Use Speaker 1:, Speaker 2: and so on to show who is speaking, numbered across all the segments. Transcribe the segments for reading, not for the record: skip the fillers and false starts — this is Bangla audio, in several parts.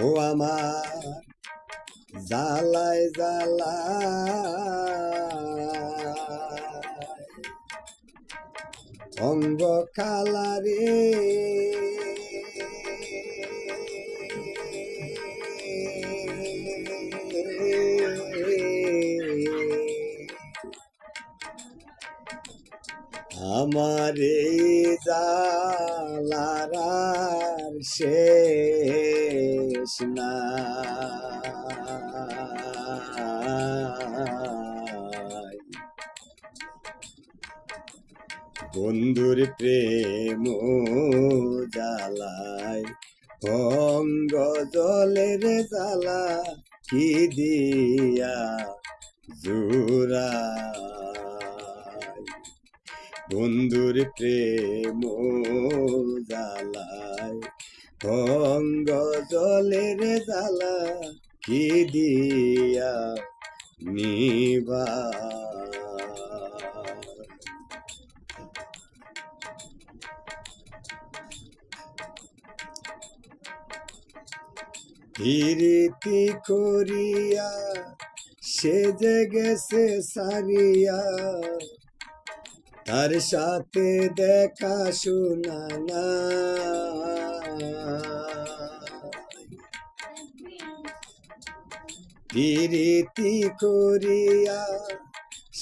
Speaker 1: ও আমার জ্বালায় জ্বালায় অঙ্গ কালারে আমারে জ্বালার আর শেষ নাই। বন্ধুর প্রেম জ্বালায় অঙ্গ জলের জ্বালা কি দিয়া জুড়ায়। বন্ধুর প্রেম জ্বালায় অঙ্গ জলের জ্বালা কি দিয়া নিবায়। প্রীতি করিয়া সে যে গেছে সারিয়া তার সাথে দেখা শোনা না। প্রীতি করিয়া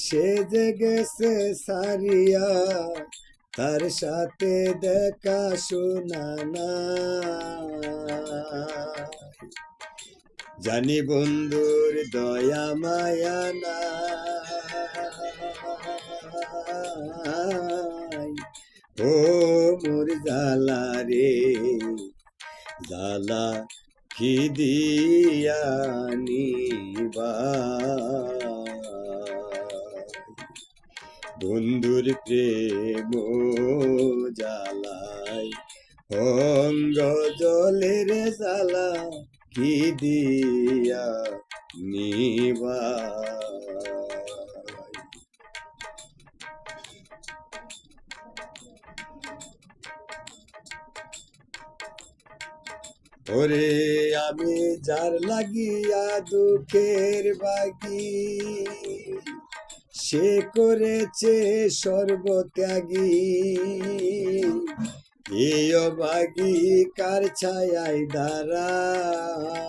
Speaker 1: সে যে গেছে সারিয়া তার সাথে দেখা শোনা না। জানি বন্ধুর দয়া মায়া নাই। ও মোর জ্বালা রে জ্বালা কি দিয়া নিবায়। বন্ধুর প্রেম জ্বালায় অঙ্গ জলের জ্বালা কি দিয়া নিবায়। ওরে আমি যার লাগিয়া দুঃখের বাগি সে করেছে সর্বত্যাগী। এই অবাগী কার ছায়ায় দাঁড়ায়।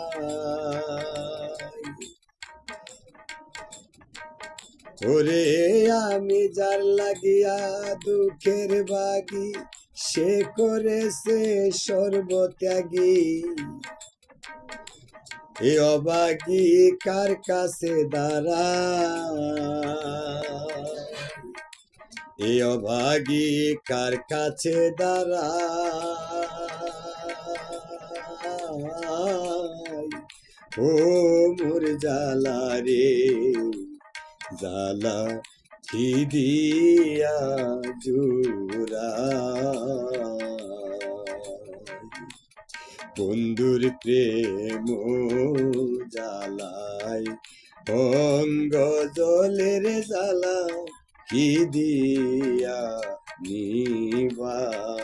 Speaker 1: ওরে আমি যার লাগিয়া দুঃখের বাগি সে করেছে সর্বত্যাগী। এ অবাগী কার কাছে দাঁড়ায়। এ অভাগী কার কাছে দাঁড়ায়। ও মোর জ্বালা রে জ্বালা কি দিয়া জুড়ায়। বন্ধুর প্রেম জ্বালায় অঙ্গ জলের জ্বালা কি দিয়া নিবায়।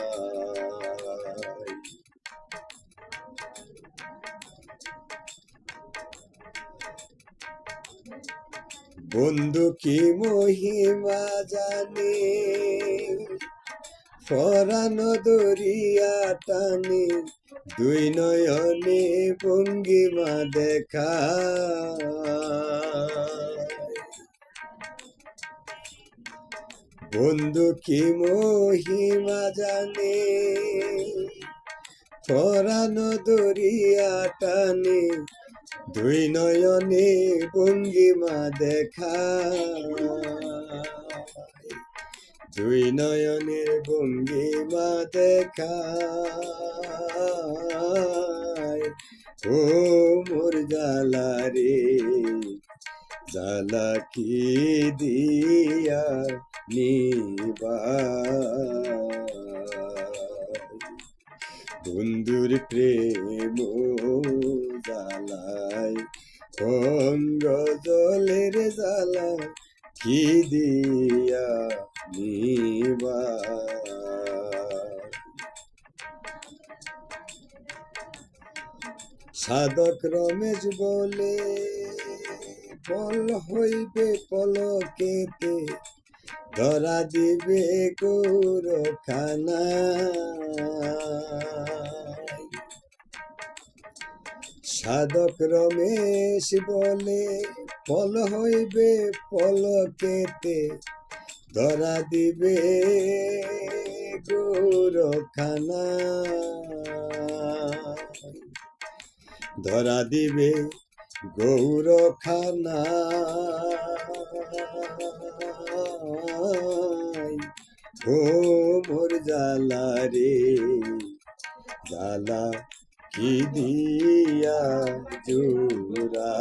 Speaker 1: বন্ধু কি মহিমা জানে পরানো দরিয়া টানে দুই নয়নে ভঙ্গিমা দেখা। বন্ধু কি মহিমা জানে পরানো দরিয়া টানে দুই নয়নে ভঙ্গিমা দেখা। দুই নয়নের ভঙ্গিমা দেখা। ও মোর জ্বালা রে জ্বালা কি দিয়া নিবায়। বন্ধুর প্রেম জ্বালায় অঙ্গ জলের জ্বালা কি দিয়া নিবায়। সাধক রমেশ বলে বল হইবে পলকেতে, ধরা দিবে গৌরখানা। সাধক রমেশ বলে পল হইবে পলকেতে, ধরা দিবে গৌরখানা, ধরা দিবে গৌরখানা। ও মোর জালা রে জালা কি দিয়া জুড়া।